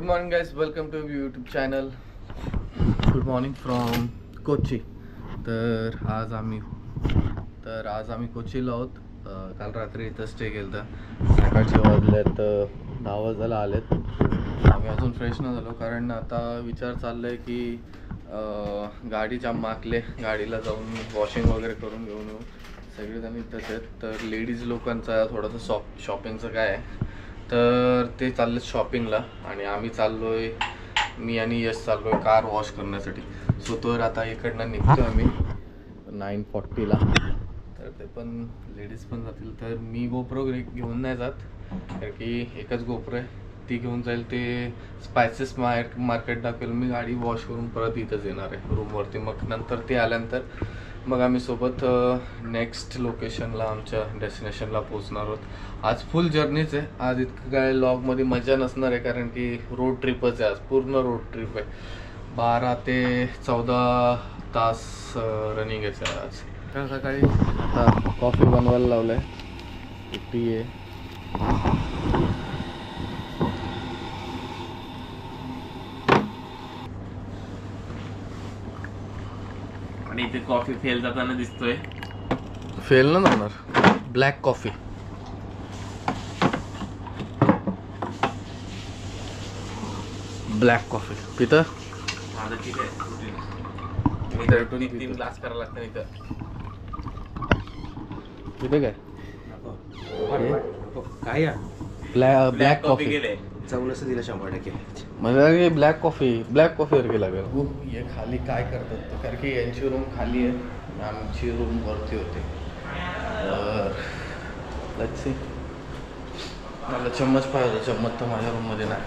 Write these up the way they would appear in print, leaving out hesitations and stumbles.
Good morning guys, welcome to YouTube channel. Good morning from Kochi. तर आज आम्ही कोचीला आहोत. काल रात्री इथं स्टे केलं होतं. सकाळचे वाजलेत 10 वाजायला आलेत. आम्ही अजून फ्रेश न झालो कारण आता विचार चाललाय की गाडी जाम माकले, गाडीला जाऊन वॉशिंग वगैरे करून घेऊन येऊ. सगळेजण इथंच आहेत. तर लेडीज लोकांचा थोडंसं शॉपिंगचं काय आहे तर ते चालले शॉपिंगला आणि आम्ही चाललोय, मी आणि यश चाललोय कार वॉश करण्यासाठी. सो तर आता इकडनं निघतो आम्ही 9:40ला. तर ते पण लेडीज पण जातील. तर मी गोप्रो घेऊन नाही जात कारण की एकच गोप्रो आहे, ती घेऊन जाईल. ते स्पायसेस मार्केट दाखवेल. मी गाडी वॉश करून परत इथंच येणार आहे रूमवरती. मग नंतर ते आल्यानंतर मग आम्ही सोबत नेक्स्ट लोकेशनला, आमच्या डेस्टिनेशनला पोचणार आहोत. आज फुल जर्नीच आहे. आज इतकं काय लॉगमध्ये मजा नसणार आहे कारण की रोड ट्रिपच आहे. आज पूर्ण रोड ट्रिप आहे. 12 ते 14 तास रनिंग आहे आज. सकाळी आता कॉफी बनवायला लावलं आहे. टी आहे. आणि इथे कॉफी फेल जाताना दिसतोय. फेल ना जाणार. Black coffee. ब्लॅक कॉफी पितं. आता ठीक आहे. मी 3 ग्लास करायला लागतं इथं. पितं काय काय ब्लॅक कॉफी गेले. चवलंच दिलं 100%. म्हणजे ब्लॅक कॉफी वरती लागेल. हे खाली काय करतात कारण की यांची रूम खाली आहे, आमची रूम वरती होते. तर मला चम्मच पाहिजे. चम्मच तर माझ्या रूम मध्ये नाही.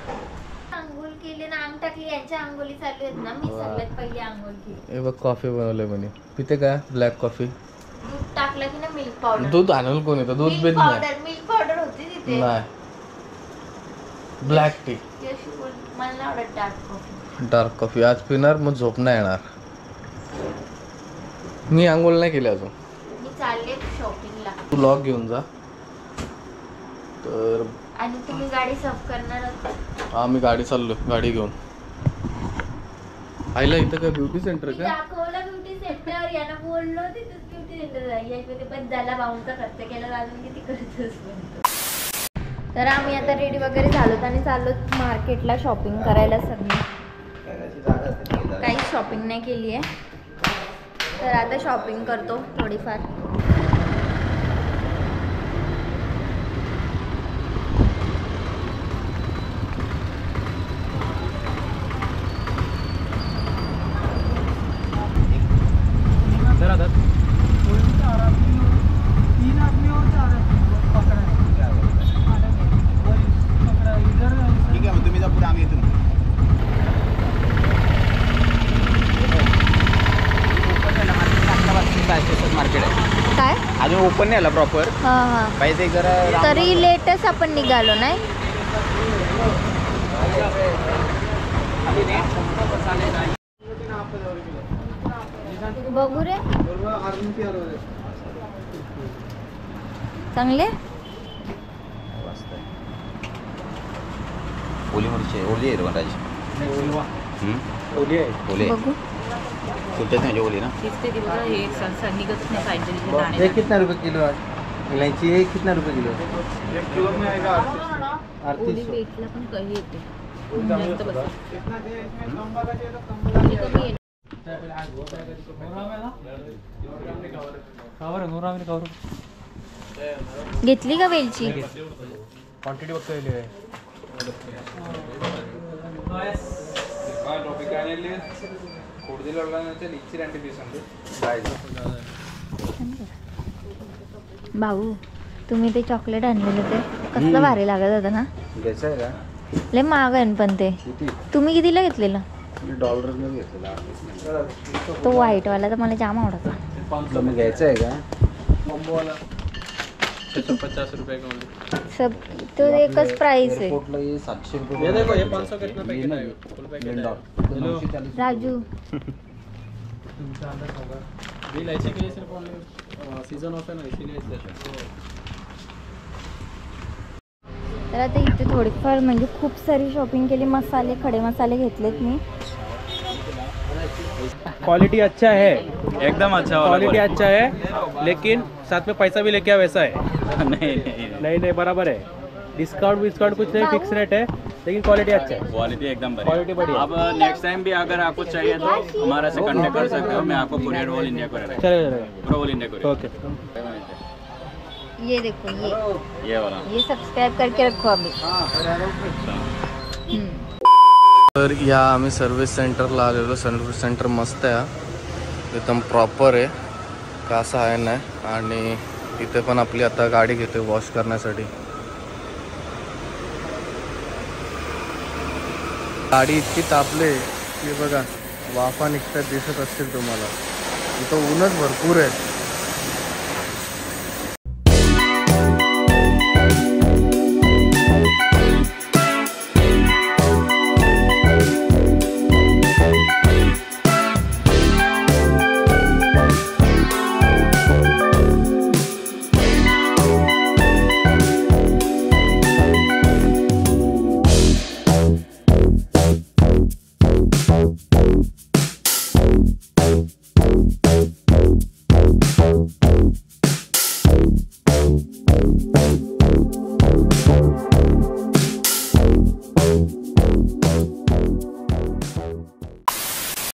आंघोळ केली ना, अंग टाकली. यांच्या आंघोळी चालू आहेत ना, मी सगळ्यात पहिली आंघोळ केली. हे बघ कॉफी बनवलंय म्हणे. पिते काय ब्लॅक कॉफी? दूध टाकलं की ना, मिल्क पावडर. दूध आणल कोण येतं? दूध बीत नाही. मिल्क पावडर होती तिथे. नाही. Black tea. मला नाही आवडत डार्क कॉफी. डार्क कॉफी आज पिणार, मग झोप नाही येणार. मी आंघोळ नाही केली अजून. मी चालले शॉपिंगला. तू लॉक घेऊन जा. तर आणि तुम्ही गाडी साफ करणार आहात? आम्ही गाडी चाललो, गाडी घेऊन. आईला इथं काय ब्युटी सेंटर का? दाखवलं ब्युटी सेंटर. यांना बोललो तिथेच ब्युटी सेंटर आहे. पण ज्याला भाऊंचा खर्च केला अजून किती खर्च. तर आम्ही आता रेडी वगैरे झालोत आणि चाललो मार्केटला शॉपिंग करायला. सगळी काही शॉपिंग नाही केली आहे, तर आता शॉपिंग करतो थोडीफार. काय अजून ओपन नाही आला प्रॉपर. हां हां, पाहिजे जरा. तरी लेटच आपण निघालो नाही. बघू रे, चांगले. ओली मिरची ओली आहे राज. ओली बघू. कुठे म्हणजे ओली ना. ये कितना रुपए किलो है? इलायची है कितना रुपए किलो? 1 किलो में आएगा 3800. पेटला पण कमी येते. घेतली का वेलची? क्वांटिटी बघता भाऊ, तुम्ही ते चॉकलेट आणलेलं ते कसलं भारी लागत होतं ना. घ्यायचं आहे का? लय महाग आहे पण ते. किती? तुम्ही कितीला घेतलेलं? $1 घेतलेला. तो व्हाईट वाला तर मला जाम आवडता. तुम्ही घ्यायचं आहे का? 650 रुपये का? सब तो एकच प्राइस आहे. एयरपोर्टला ये 700 रुपये. ये देखो, ये 500 कितना पैकेट है? फुल पैकेट है. राजू, तुमचा अंदाज होगा. बिल ऐसे के लिए सिर्फ सीजन ऑफ है ना, इसीलिए तर आता इथे थोडीफार म्हणजे खूप सारी शॉपिंग केली. मसाले, खडे मसाले घेतलेत मी. क्वालिटी अच्छा है, एकदम अच्छा वाला क्वालिटी अच्छा है, लेकिन साथ में पैसा भी लेके आओ वैसा है. नहीं बराबर है. डिस्काउंट कुछ नहीं, फिक्स रेट है, लेकिन क्वालिटी अच्छा है. क्वालिटी एकदम क्वालिटी बढ़िया. अब नेक्स्ट टाइम भी अगर आपको चाहिए तो हमारा से कांटेक्ट कर सकते हो. मैं आपको कुरियर ऑल इंडिया को रहेगा, चलेगा. पूरा ऑल इंडिया को. ओके. ये देखो, ये वाला ये सब्सक्राइब करके रखो अभी. तर या आम्ही सर्व्हिस सेंटरला आलेलो. सर्व्हिस सेंटर मस्त आहे, एकदम प्रॉपर आहे, कसं आहे नाही. आणि इथे पण आपली आता गाडी घेते वॉश करण्यासाठी. गाडी इतकी तापले की बघा, वाफा निघतात दिसत असतील तुम्हाला. इथं ऊनच भरपूर आहे.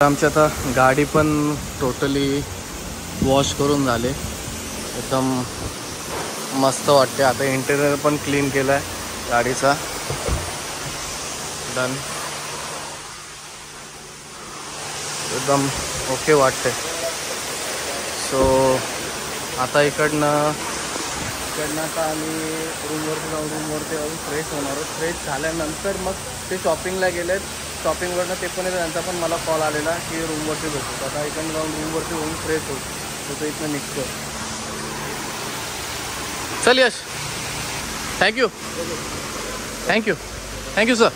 आमची आता गाडी पण टोटली वॉश करून झाले, एकदम मस्त वाटते. आता इंटेरियर पण क्लीन केला आहे गाडीचा. डन, एकदम ओके वाटते. सो आता इकडनं आता आम्ही रूमवरती जाऊन फ्रेश होणार आहोत. फ्रेश झाल्यानंतर मग ते शॉपिंगला गेलेत. शॉपिंगवरनं ते पण येतं. त्यांचा पण मला कॉल आलेला की रूमवरती बसतो. आता इकडनं जाऊन रूमवरती होऊन फ्रेश होतो. तो इथनं निघतो. चल यश, थँक्यू सर.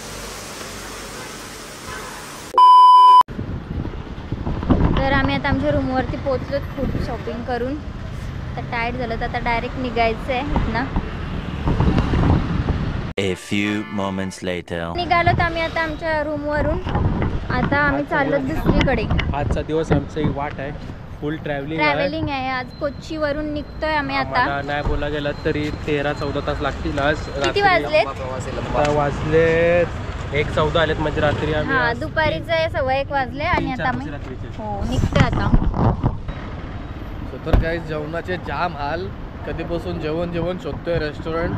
तर आम्ही आता आमच्या रूमवरती पोहोचलो खूप शॉपिंग करून. आता टायर्ड झालं, तर आता डायरेक्ट निघायचं आहे ना. A few moments later. निघालो तर आम्ही आता आमच्या रूमवरून. आता आम्ही चाललो दुसरीकडे. आजचा दिवस आमची वाट आहे, फुल ट्रॅव्हलिंग आहे. आज कोच्चीवरून निघतोय आम्ही आता. नाही बोला गेला तरी 13-14 तास लागतील. आज किती वाजलेत? वाजले 1:14 आलेत, म्हणजे रात्री आम्ही. हा, दुपारीचे 1:15 वाजले आणि आता आम्ही निघतोय आता. तर काही जेवणाचे जाम हाल. कधीपासून जेवण शोधतोय रेस्टॉरंट.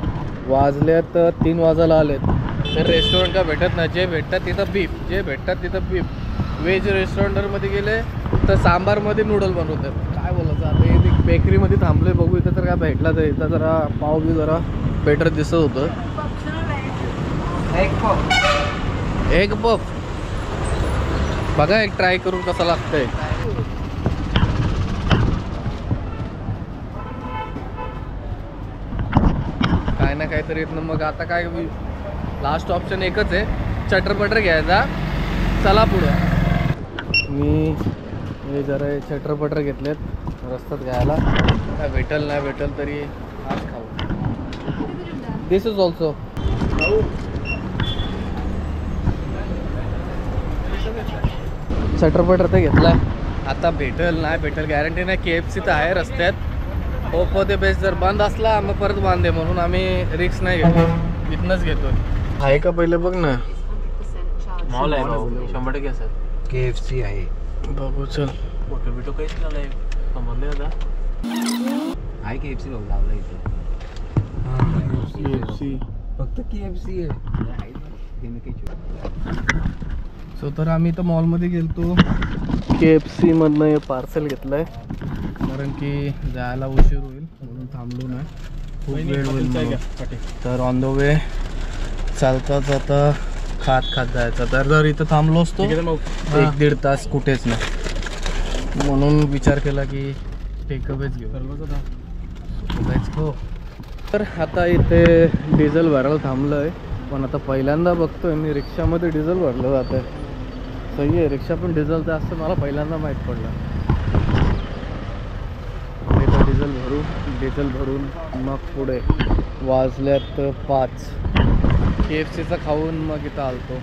वाजलेत 3 वाजायला आलेत. तर रेस्टॉरंट का भेटत नाही. जे भेटतात तिथं बीफ. व्हेज रेस्टॉरंटमध्ये गेले तर सांबारमध्ये नूडल बनवतात. काय बोलायचं आता. हे बेकरीमध्ये थांबले, बघू इथं तर काय भेटला. तर इथं जरा पाव बी जरा बेटर दिसत होतं. एग पफ बघा, एक ट्राय करून कसं लागतंय. काय ना काहीतरी येत ना. मग आता काय, लास्ट ऑप्शन एकच आहे, चटरपटर घ्यायचा. चला पुढं. मी हे जरा चटरपटर घेतलेत रस्त्यात घ्यायला. काय भेटल नाही भेटल तरी आज खाऊ. दिस इज ऑल्सो चटरपटर तर घेतलाय. आता भेटल नाही भेटल गॅरंटी नाही. KFC तर आहे रस्त्यात. होप होते बेस्ट. जर बंद असला मग परत बांधे, म्हणून आम्ही रिक्स नाही घेतो, इथनंच घेतो. आहे का पहिले बघ ना. मॉल आहे भाऊ, 100% असं. KFC आहे. बघू चल. फोटो बिटो काहीच नाही समजले आता. आहे KFC भाऊ लावला इथे. KFC फक्त KFC आहे. सो तर आम्ही तर मॉलमध्ये गेलतो. KFC मधनं हे पार्सल घेतलंय, कारण की जायला उशीर होईल म्हणून थांबलो नाही. खूप वेळ होईल म्हणून. तर ऑन द वे चालता जाता खात जायचं. तर जर इथं थांबलो असतो 1-1.5 तास कुठेच नाही, म्हणून विचार केला की टेकअवेच घेऊ. तर आता इथे डिझेल भरायला थांबलो आहे. पण आता पहिल्यांदा बघतोय मी रिक्षामध्ये डिझेल भरलं जातं आहे. सही आहे, रिक्षा पण डिझेलचं असतं मला पहिल्यांदा माहीत पडलं. डिझेल भरून मग पुढे. वाजल्यात 5. KFCचा खाऊन मग इथं आलतो.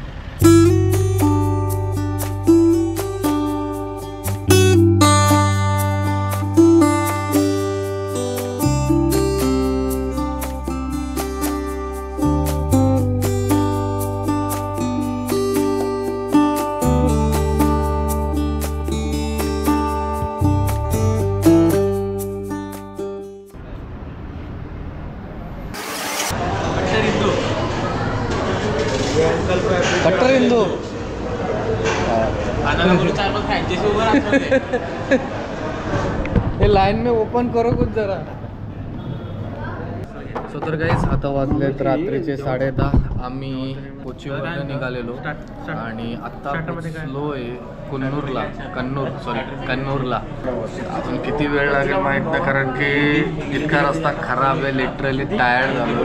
कट्टर हिंदू हे लाइन में ओपन करो कुछ जरा. सो तर गाईज आता वाजलेत रात्रीचे 10:30. आम्ही कोचीवरून निघालेलो आणि आत्ता पोचलो आहे कन्नूरला. अजून किती वेळ लागेल माहीत नाही, कारण की इतका रस्ता खराब आहे. लिटरली टायर्ड झालो.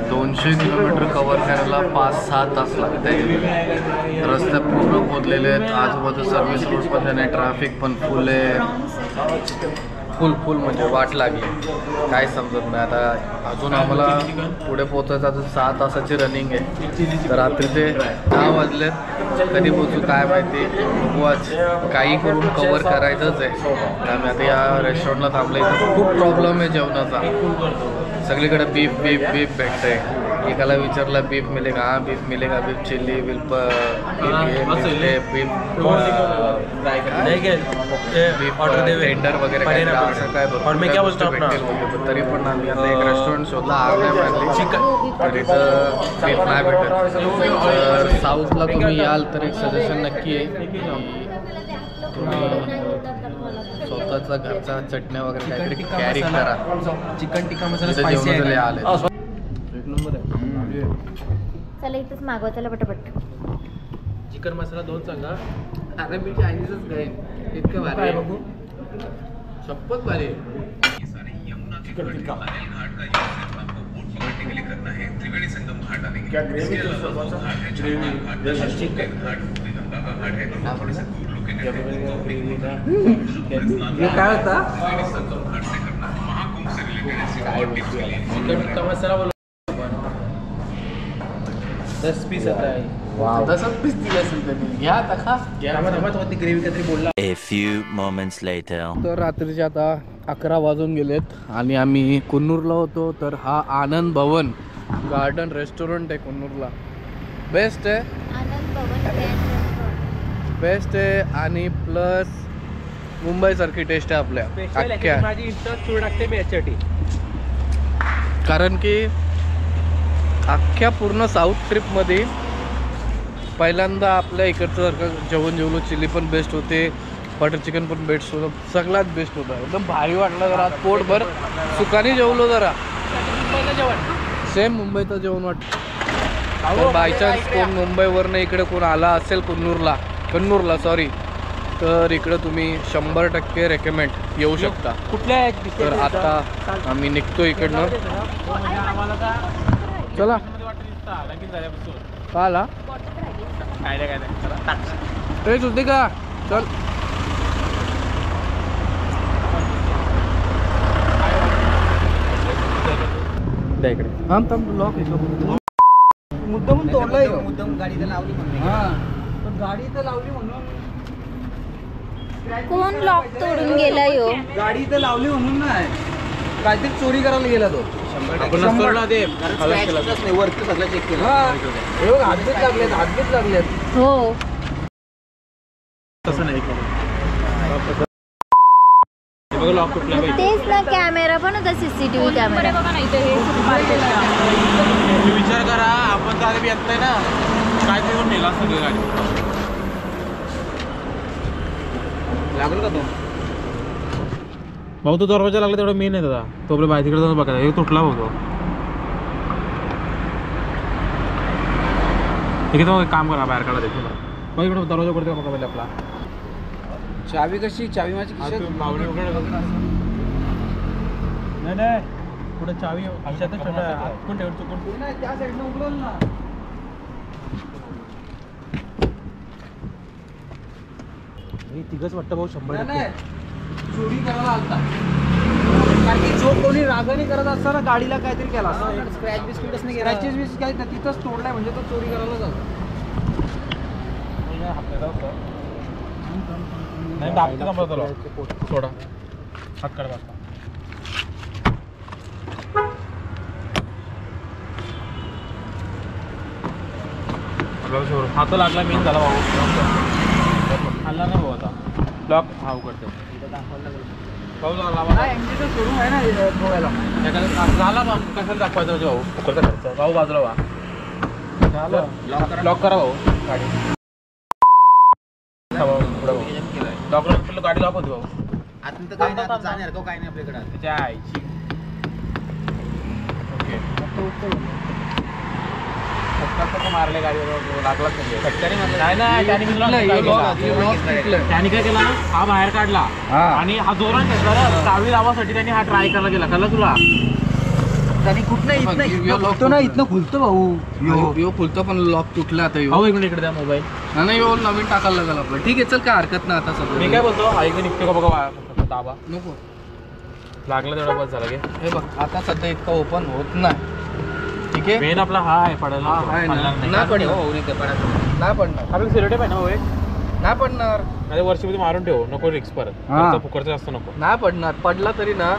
200 किलोमीटर कव्हर करायला 5-6 तास लागते. रस्ते पूर्ण खोदलेले आहेत. आजूबाजू सर्व्हिस रोड पण नाही. ट्रॅफिक पण फुल आहे. फुल म्हणजे वाट लागली. काय समजत नाही आता. अजून आम्हाला पुढे पोचायचं अजून 6 तासाची रनिंग आहे. तर रात्रीचे 10 वाजलेत. कधी पोचू काय माहिती. बघू आज काही करून कवर करायचंच आहे. आम्ही आता या रेस्टॉरंटला थांबलं. इथं खूप प्रॉब्लेम आहे जेवणाचा. सगळीकडे बीफ भेटतंय. एकाला विचारलं बीफ मिलेगा, हाँ बीफ मिलेगा, बीफ चिल्ली, बीफ टेंडर वगैरे काय असं काय बघ. तरी पण आम्ही आता एक रेस्टॉरंट शोधला. तर इथं बीफ नाही भेटत. तर साऊथला तुम्ही याल तर एक सजेशन नक्की आहे की तुम्ही स्वतःचा घरचा चटण्या वगैरे काहीतरी कॅरी करा. चिकन टिक्का मसाला जेवणाचे आले. चला इथंच मागवा. चला पटापट. चिकन मसाला 2 सांगा. अरे मी चायनीजच खाईन. इतकं भारी बघू. शपथ भारी. चिकन टिक्का काय होता? चिकन टिक्का मसाला बोलो. 10 पीस आता आहे. तसंच पीस दिलं असेल त्यांनी. घ्या आता खा. ती ग्रेव्ही काहीतरी बोलला. A few moments later. तर रात्रीचे आता 11 वाजून गेलेत आणि आम्ही कुन्नूरला होतो. तर हा आनंद भवन गार्डन रेस्टॉरंट आहे कुन्नूरला. बेस्ट आहे. आनंद भवन ग्रँड रेस्टॉरंट बेस्ट आहे आणि प्लस मुंबईसारखी टेस्ट आहे आपल्या अख्ख्या. माझी इंटरेस्ट सोडून टाकते मी याच्यासाठी. कारण की अख्ख्या पूर्ण साऊथ ट्रिपमध्ये पहिल्यांदा आपल्या इकडचं सारखं जेवण जेवलो. चिली पण बेस्ट होते, बटर चिकन पण बेस्ट होतं, सगळ्यात बेस्ट होतं. एकदम भारी वाटलं. जरा पोटभर सुखाने जेवलो. जरा सेम मुंबईचं जेवण वाटतं. बायचान्स कोण मुंबईवरनं इकडे कोण आला असेल कन्नूरला सॉरी, तर इकडं तुम्ही 100% रेकमेंड येऊ शकता. कुठल्या तर आता आम्ही निघतो इकडनं. चला का आला तेच होते का. चल इकडे लॉक मुद्दाम तोडलाय. मुद्दाम गाडी तर लावली म्हणून. हा पण गाडी तर लावली म्हणून. कोण लॉक तोडून गेला यो. गाडी तर लावली म्हणून नाही, काहीतरी चोरी करायला गेला तो. वरती सगळं चेक केलं. हातबीत लागलेत. हो तसं नाही. लॉक कुठला तेच ना. कॅमेरा पण होता CCTV कॅमेरा. विचार करा आपण तर आधी येत नाही ना, काय करून नेला सगळी गाडी. लागलं का तो भाऊ? तो दरवाजा लागला तेवढं मेन आहे दादा. तो आपल्या बाहेर तिकडे जाऊन बघा. एक तुटला होतो. ठीक आहे, तो काम करा बाहेर काढा. देखील मग इकडे दरवाजा करते बघा पहिले आपला. चावी कशी? चावी माझी मावळी वगैरे नाही पुढे चावी आयुष्यातच छोटा कोण ठेवतो चुकून त्या साईडनं उघडलं ना. तिघच वाटतं भाऊ. 100% चोरी करायला आलता. कारण की जो कोणी रागाने करत असता ना गाडीला काहीतरी केला असता, स्क्रॅच बिस्किटच नाही, स्क्रॅचेस बिस्किट काही नाही, तिथंच तोडलाय म्हणजे तो चोरी करायला जातो. थोडा हात काढ. हा तो लागला मेन झाला भाऊ. हल्ला नाही भाऊ आता. लॉक हा उघडतो भाऊ. शोरूम आहे ना गोव्याला. झाला मग कशाला दाखवायचं म्हणजे भाऊ उकडचा खर्च. भाऊ बाजूला वा. लॉक करा भाऊ गाडी. लॉक गाडी लॉक होती भाऊ. आता तर काय नाही जाणार का काय नाही आपल्याकडे. त्याच्या आईची. ओके मारले गाडीवर लागला त्याने काय केला हा बाहेर काढला आणि हा जोरात घेतला चावी लावासाठी त्यांनी हा ट्राय करायला गेला. कळलं तुला. त्याने कुठनं इथनं ना इथनं खुलतो भाऊ. यो खुलतो पण लॉक तुटला आता. भाऊ इकडे इकडे द्या मोबाईल. नाही यो नवीन टाकायला लागेल आपलं. ठीक आहे चल काय हरकत नाही आता सगळं. मी काय बोलतो ऐक निघतो का बघा दाबा. नको लागला तेवढा बस झाला. हे बघ आता सध्या इतका ओपन होत नाही. ठीक आहे मेन आपला हा आहे पडायला. नाही पडणार. आपल्याला सिलेटे पाहिजे भाऊ एक. नाही पडणार. अरे वर्षीमध्ये मारून ठेव नको रिक्स परत. फुकरचं जास्त नको. नाही पडणार. पडला तरी ना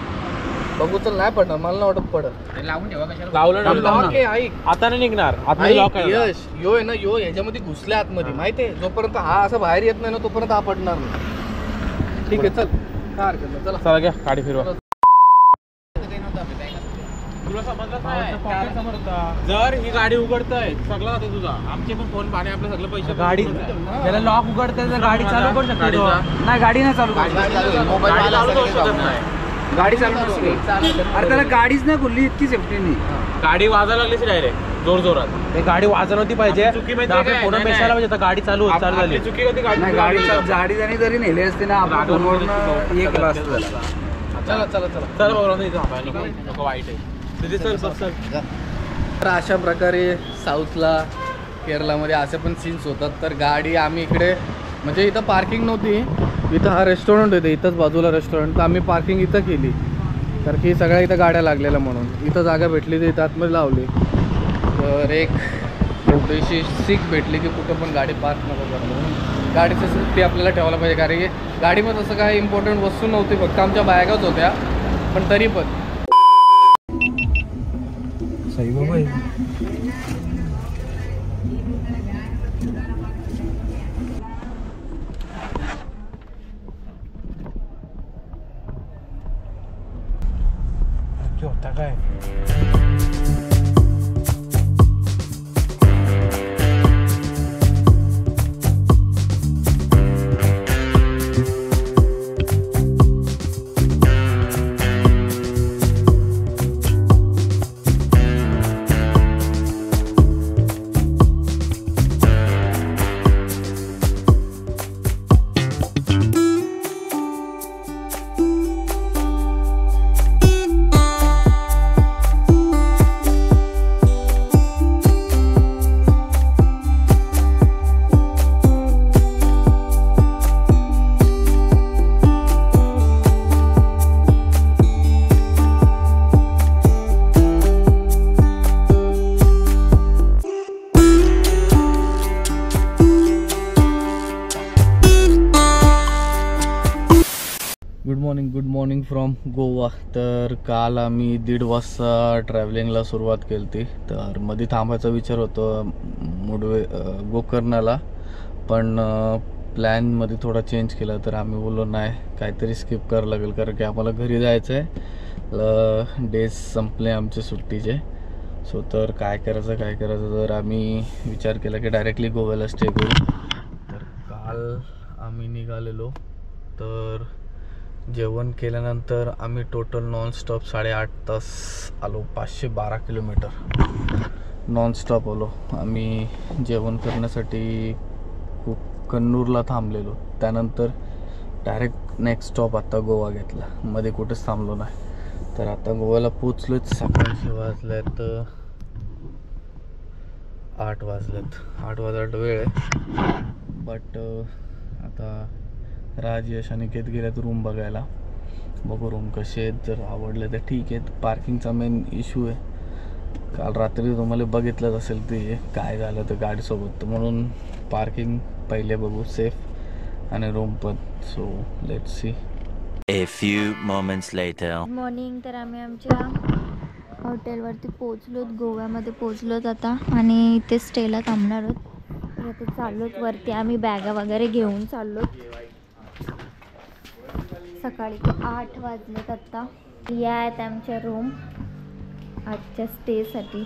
बघू चल नाही पडणार. मला नाही वाटत पडत. लावून ठेवा कशाला. लावलं लॉक आहे ऐक. आता नाही निघणार. आता लॉक आहे. यश यो आहे ना यो ह्याच्यामध्ये घुसल्या आतमध्ये माहितीये. जोपर्यंत हा असं बाहेर येत नाही ना तोपर्यंत हा पडणार नाही. ठीक आहे चल काय हरकत नाही. चला चला घ्या गाडी फिरवा. जर ही गाडी उघडतय सगळं जाते तुझा. आमचे पण फोन पाणी आपले सगळं पैसे. गाडी त्याला लॉक उघडते तर गाडी चालू करू शकतो. नाही गाडी नाही चालू करू गाडी चालू करू शकतो. अरे त्याला गाडीच नाही खुलली इतकी सेफ्टी नाही. गाडी वाजायला लागली डायरेक्ट जोर जोरात. गाडी वाजत नव्हती पाहिजे. फोन मेसायला पाहिजे गाडी चालू झाली. चुकी होती गाडी त्याने जरी नेली असते ना आपण फोनवरून एक क्लास झाला. चला चला चला चल बरोबर नको वाईट आहे. तर अशा प्रकारे साऊथला केरलामध्ये असे पण सीन्स होतात. तर गाडी आम्ही इकडे म्हणजे इथं पार्किंग नव्हती. इथं हा रेस्टॉरंट होते इथंच बाजूला रेस्टॉरंट. तर आम्ही पार्किंग इथं केली कारण की सगळ्या इथं गाड्या लागलेल्या म्हणून. इथं जागा भेटली तर इथं आतमध्ये लावली. तर एक थोडीशी सीख भेटली की कुठं पण गाडी पार्क नको करणं म्हणून. गाडीचं सेफ्टी आपल्याला ठेवायला पाहिजे कारण की गाडीमध्ये असं काही इम्पॉर्टंट वस्तू नव्हती. फक्त आमच्या बॅगच होत्या पण तरी पण सही बाबा. होता काय. Good morning from Goa. तर काल आम्ही 1:30 वाजता ट्रॅव्हलिंगला सुरुवात केली होती. तर मध्ये थांबायचा विचार होतो गोकर्णाला पण प्लॅनमध्ये थोडा चेंज केला. तर आम्ही बोललो नाही काहीतरी स्किप करावं लागेल कारण की आम्हाला घरी जायचं आहे. डेज संपले आमचे सुट्टीचे. सो तर काय करायचं तर आम्ही विचार केला की डायरेक्टली गोव्याला स्टे करू. तर काल आम्ही निघालेलो. तर जेवण केल्यानंतर आम्ही टोटल नॉनस्टॉप 8.5 तास आलो. 512 किलोमीटर नॉनस्टॉप आलो. आम्ही जेवण करण्यासाठी कन्नूरला थांबलेलो. त्यानंतर डायरेक्ट नेक्स्ट स्टॉप आता गोवा घेतला. मध्ये कुठेच थांबलो नाही. तर आता गोव्याला पोचलोच. सकाळचे वाजल्यात 8 वाजल्यात. 8 वाजता वेळ आहे. बट आता राज यश अनिकेत गेल्यात रूम बघायला. बघू रूम कसे आहेत, जर आवडले तर ठीक आहे. पार्किंगचा मेन इश्यू आहे. काल रात्री तुम्हाला बघितलंच असेल ते काय झालं तर गाडीसोबत, तर म्हणून पार्किंग पहिले बघू सेफ आणि रूम पण. So let's see. A few moments later. Morning. तर आम्ही आमच्या हॉटेलवरती पोचलोत, गोव्यामध्ये पोचलोत आता आणि इथे स्टेला थांबणार आहोत. तर आता चाललोत वरती. आम्ही बॅगा वगैरे घेऊन चाललोत. सकाळी 8 वाजलेत आत्ता. या आहेत आमच्या रूम आजच्या स्टेसाठी.